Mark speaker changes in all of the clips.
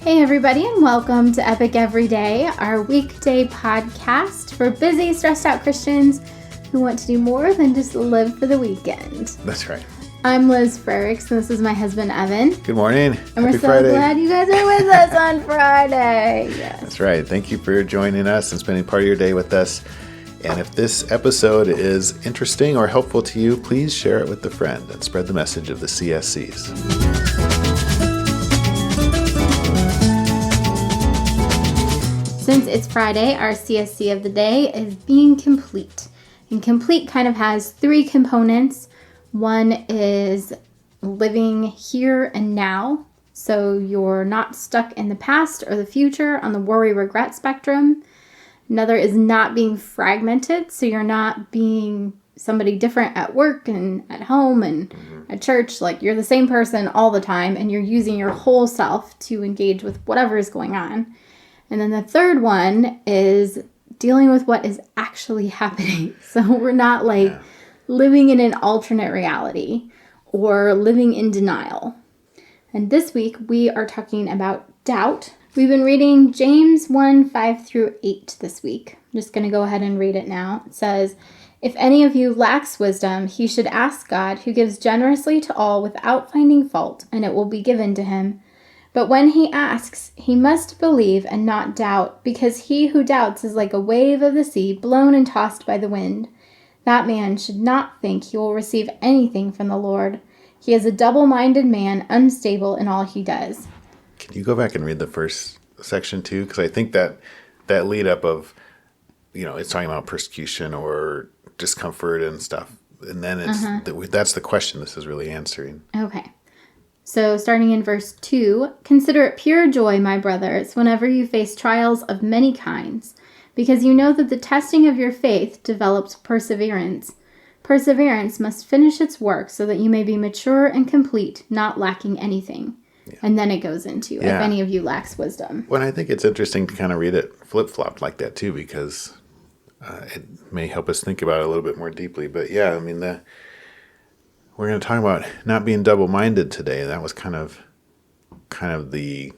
Speaker 1: Hey everybody, and welcome to Epic Everyday, our weekday podcast for busy, stressed out Christians who want to do more than just live for the weekend.
Speaker 2: That's right.
Speaker 1: I'm Liz Frericks, and this is my husband Evan.
Speaker 2: Good morning.
Speaker 1: And
Speaker 2: Happy
Speaker 1: we're so
Speaker 2: Friday.
Speaker 1: glad you guys are with us on Friday. Yes.
Speaker 2: That's right. Thank you for joining us and spending part of your day with us. And if this episode is interesting or helpful to you, please share it with a friend and spread the message of the CSCs.
Speaker 1: Since it's Friday, our CSC of the day is being complete. And complete kind of has three components. One is living here and now. So you're not stuck in the past or the future on the worry-regret spectrum. Another is not being fragmented. So you're not being somebody different at work and at home and at church. Like you're the same person all the time and you're using your whole self to engage with whatever is going on. And then the third one is dealing with what is actually happening. So we're not living in an alternate reality or living in denial. And this week we are talking about doubt. We've been reading James 1:5-8 this week. I'm just going to go ahead and read it now. It says, "If any of you lacks wisdom, he should ask God, who gives generously to all without finding fault, and it will be given to him. But when he asks, he must believe and not doubt, because he who doubts is like a wave of the sea blown and tossed by the wind. That man should not think he will receive anything from the Lord. He is a double-minded man, unstable in all he does."
Speaker 2: Can you go back and read the first section too? Because I think that lead up of, it's talking about persecution or discomfort and stuff. And then that's the question this is really answering.
Speaker 1: Okay. So starting in verse 2, "Consider it pure joy, my brothers, whenever you face trials of many kinds, because you know that the testing of your faith develops perseverance. Perseverance must finish its work so that you may be mature and complete, not lacking anything." Yeah. And then it goes into, if any of you lacks wisdom.
Speaker 2: Well, I think it's interesting to kind of read it flip-flopped like that too, because it may help us think about it a little bit more deeply. But yeah, I mean, we're going to talk about not being double-minded today. That was kind of the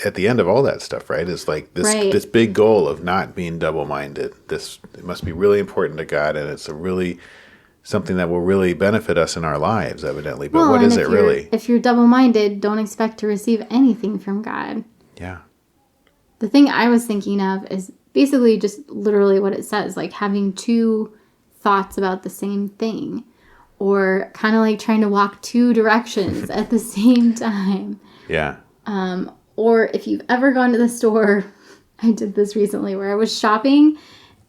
Speaker 2: at the end of all that stuff, right? Is like this big goal of not being double-minded. It must be really important to God, and it's something that will really benefit us in our lives, evidently. But what is it really?
Speaker 1: If you're double-minded, don't expect to receive anything from God.
Speaker 2: Yeah.
Speaker 1: The thing I was thinking of is basically just literally what it says, like having two thoughts about the same thing. Or kind of like trying to walk two directions at the same time.
Speaker 2: Yeah.
Speaker 1: Or if you've ever gone to the store, I did this recently where I was shopping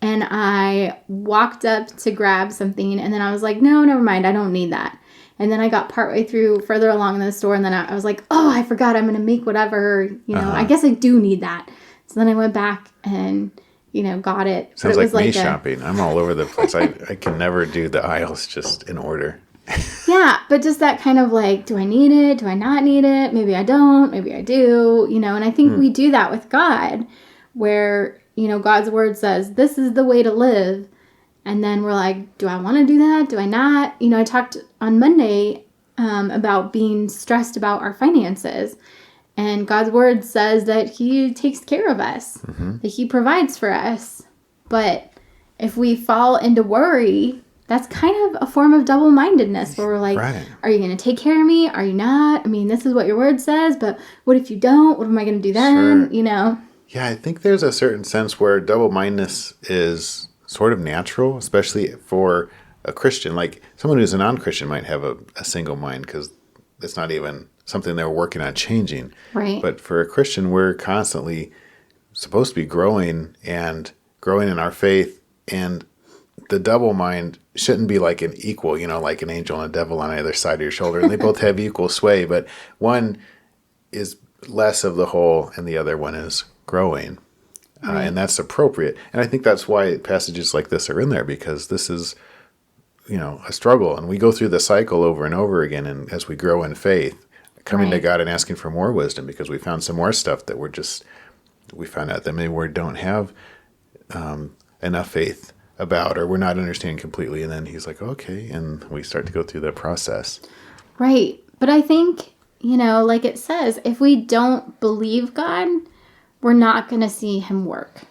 Speaker 1: and I walked up to grab something and then I was like, no, never mind, I don't need that. And then I got further along in the store and then I was like, oh, I forgot I'm going to make whatever, I guess I do need that. So then I went back and got it.
Speaker 2: Sounds like me shopping. I'm all over the place. I can never do the aisles just in order.
Speaker 1: Yeah, but just that kind of like, do I need it? Do I not need it? Maybe I don't. Maybe I do. And I think we do that with God where, God's word says, this is the way to live. And then we're like, do I want to do that? Do I not? I talked on Monday about being stressed about our finances. And God's word says that he takes care of us, that he provides for us. But if we fall into worry, that's kind of a form of double-mindedness where we're like, Are you going to take care of me? Are you not? I mean, this is what your word says, but what if you don't? What am I going to do then?
Speaker 2: Sure. Yeah, I think there's a certain sense where double-mindedness is sort of natural, especially for a Christian. Like someone who's a non-Christian might have a single mind because it's not even something they're working on changing.
Speaker 1: Right.
Speaker 2: But for a Christian, we're constantly supposed to be growing in our faith. And the double mind shouldn't be like an equal, like an angel and a devil on either side of your shoulder. And they both have equal sway, but one is less of the whole and the other one is growing. Right. And that's appropriate. And I think that's why passages like this are in there, because this is, a struggle. And we go through the cycle over and over again. And as we grow in faith, coming to God and asking for more wisdom because we found some more stuff that we found out that maybe we don't have enough faith about, or we're not understanding completely. And then he's like, okay. And we start to go through that process.
Speaker 1: Right. But I think, like it says, if we don't believe God, we're not going to see him work.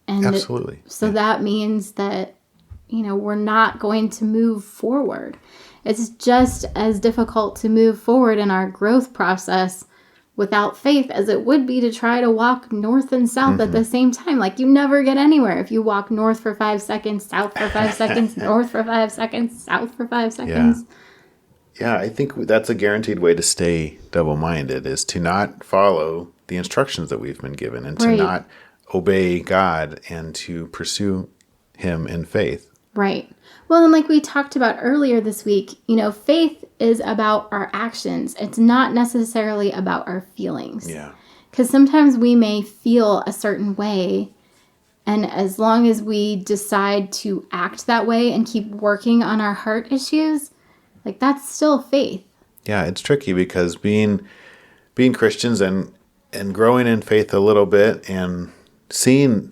Speaker 1: And
Speaker 2: Absolutely.
Speaker 1: So that means that, we're not going to move forward. It's just as difficult to move forward in our growth process without faith as it would be to try to walk north and south at the same time. Like, you never get anywhere if you walk north for 5 seconds, south for 5 seconds, north for 5 seconds, south for 5 seconds.
Speaker 2: Yeah, I think that's a guaranteed way to stay double-minded, is to not follow the instructions that we've been given and to not obey God and to pursue him in faith.
Speaker 1: Right. Well, and like we talked about earlier this week, faith is about our actions. It's not necessarily about our feelings.
Speaker 2: Yeah.
Speaker 1: Because sometimes we may feel a certain way, and as long as we decide to act that way and keep working on our heart issues, like, that's still faith.
Speaker 2: Yeah, it's tricky because being Christians and growing in faith a little bit and starting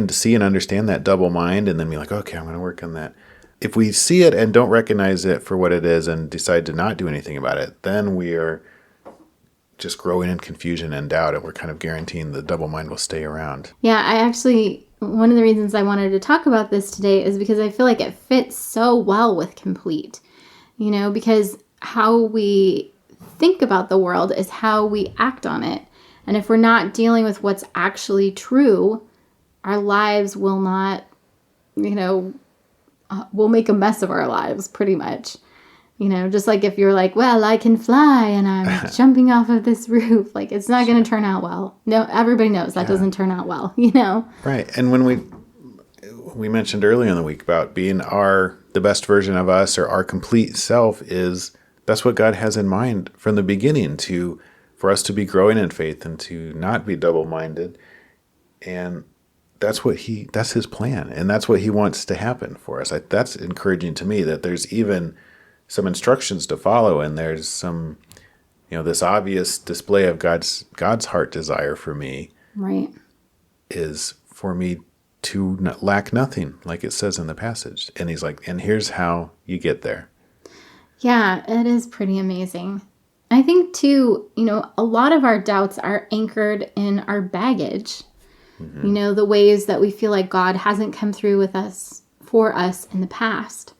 Speaker 2: to see and understand that double mind, and then be like, okay, I'm going to work on that. If we see it and don't recognize it for what it is and decide to not do anything about it, then we are just growing in confusion and doubt, and we're kind of guaranteeing the double mind will stay around.
Speaker 1: Yeah, one of the reasons I wanted to talk about this today is because I feel like it fits so well with complete, because how we think about the world is how we act on it. And if we're not dealing with what's actually true, our lives will not, we'll make a mess of our lives pretty much. Just like if you're like, well, I can fly and I'm jumping off of this roof, like, it's not going to turn out well. No, everybody knows that doesn't turn out well,
Speaker 2: Right. And when we mentioned earlier in the week about being the best version of us, or our complete self, that's what God has in mind from the beginning, for us to be growing in faith and to not be double-minded. And that's his plan. And that's what he wants to happen for us. That's encouraging to me, that there's even some instructions to follow. And there's some, this obvious display of God's heart desire for me.
Speaker 1: Right.
Speaker 2: Is for me to lack nothing, like it says in the passage. And he's like, and here's how you get there.
Speaker 1: Yeah, it is pretty amazing. I think, too, a lot of our doubts are anchored in our baggage. Mm-hmm. The ways that we feel like God hasn't come through for us in the past,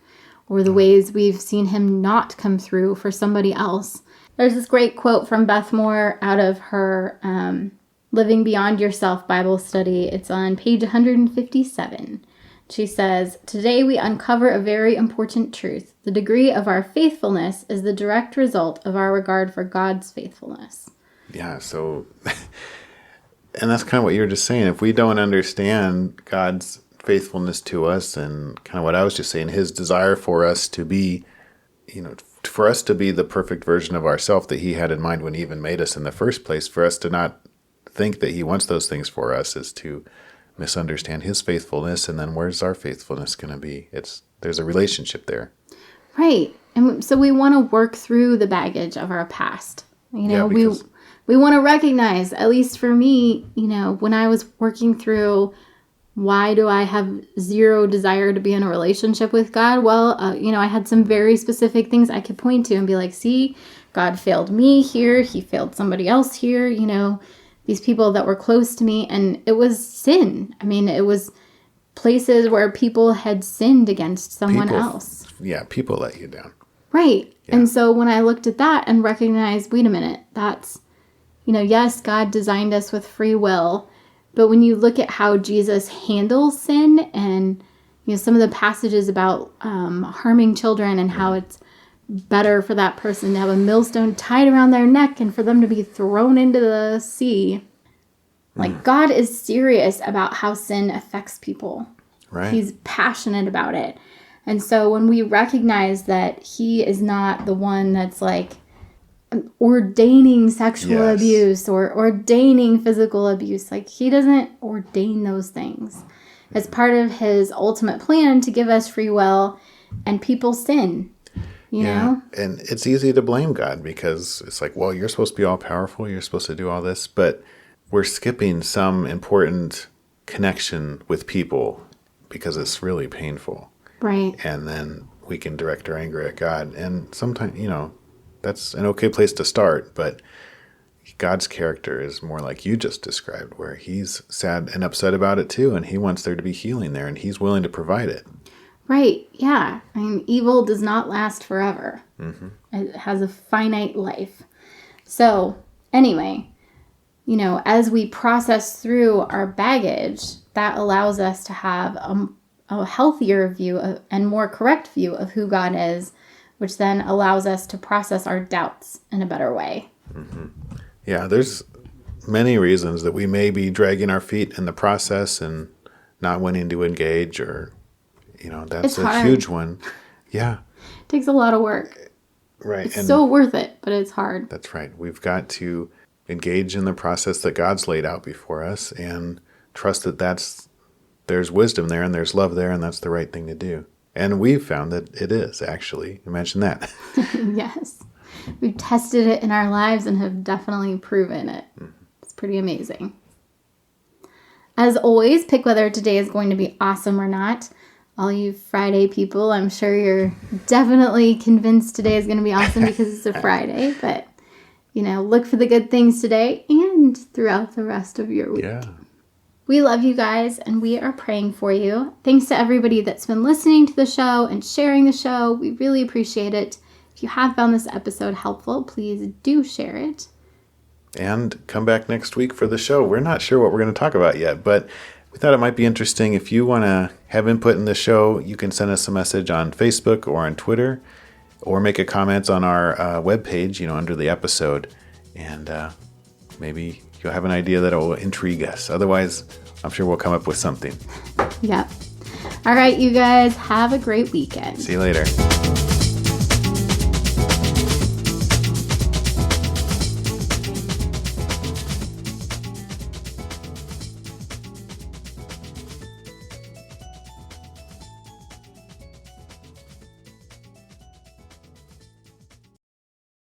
Speaker 1: or the ways we've seen him not come through for somebody else. There's this great quote from Beth Moore out of her Living Beyond Yourself Bible study. It's on page 157. She says, "Today we uncover a very important truth. The degree of our faithfulness is the direct result of our regard for God's faithfulness." Yeah,
Speaker 2: so, and that's kind of what you were just saying. If we don't understand God's faithfulness to us, and kind of what I was just saying, his desire for us to be, for us to be the perfect version of ourselves that he had in mind when he even made us in the first place, for us to not think that he wants those things for us is to misunderstand his faithfulness. And then where's our faithfulness going to be? There's a relationship there.
Speaker 1: Right. And so we want to work through the baggage of our past. We want to recognize, at least for me, when I was working through, why do I have zero desire to be in a relationship with God? Well, I had some very specific things I could point to and be like, see, God failed me here. He failed somebody else here, these people that were close to me. And it was sin. I mean, it was places where people had sinned against someone else.
Speaker 2: Yeah, people let you down.
Speaker 1: Right. Yeah. And so when I looked at that and recognized, wait a minute, that's, yes, God designed us with free will. But when you look at how Jesus handles sin and, some of the passages about harming children and how it's better for that person to have a millstone tied around their neck and for them to be thrown into the sea. Like, God is serious about how sin affects people.
Speaker 2: Right.
Speaker 1: He's passionate about it. And so when we recognize that he is not the one that's like ordaining sexual abuse or ordaining physical abuse, like, he doesn't ordain those things. It's part of his ultimate plan to give us free will, and people sin. You know?
Speaker 2: And it's easy to blame God because it's like, well, you're supposed to be all powerful. You're supposed to do all this. But we're skipping some important connection with people because it's really painful.
Speaker 1: Right.
Speaker 2: And then we can direct our anger at God. And sometimes, that's an okay place to start. But God's character is more like you just described, where he's sad and upset about it too, and he wants there to be healing there, and he's willing to provide it.
Speaker 1: Right, yeah. I mean, evil does not last forever. It has a finite life. So, anyway, as we process through our baggage, that allows us to have a healthier view and more correct view of who God is, which then allows us to process our doubts in a better way.
Speaker 2: Yeah, there's many reasons that we may be dragging our feet in the process and not wanting to engage, or, that's
Speaker 1: It's hard.
Speaker 2: huge one. Yeah.
Speaker 1: It takes a lot of work.
Speaker 2: Right.
Speaker 1: It's so worth it, but it's hard.
Speaker 2: That's right. We've got to engage in the process that God's laid out before us and trust that there's wisdom there and there's love there, and that's the right thing to do. And we've found that it is, actually. Imagine that.
Speaker 1: Yes. We've tested it in our lives and have definitely proven it. It's pretty amazing. As always, pick whether today is going to be awesome or not. All you Friday people, I'm sure you're definitely convinced today is going to be awesome because it's a Friday. But, look for the good things today and throughout the rest of your week.
Speaker 2: Yeah.
Speaker 1: We love you guys, and we are praying for you. Thanks to everybody that's been listening to the show and sharing the show. We really appreciate it. If you have found this episode helpful, please do share it.
Speaker 2: And come back next week for the show. We're not sure what we're going to talk about yet, but we thought it might be interesting. If you want to have input in the show, you can send us a message on Facebook or on Twitter, or make a comment on our webpage, under the episode. And maybe you'll have an idea that will intrigue us. Otherwise, I'm sure we'll come up with something.
Speaker 1: Yep. All right, you guys, have a great weekend.
Speaker 2: See you later.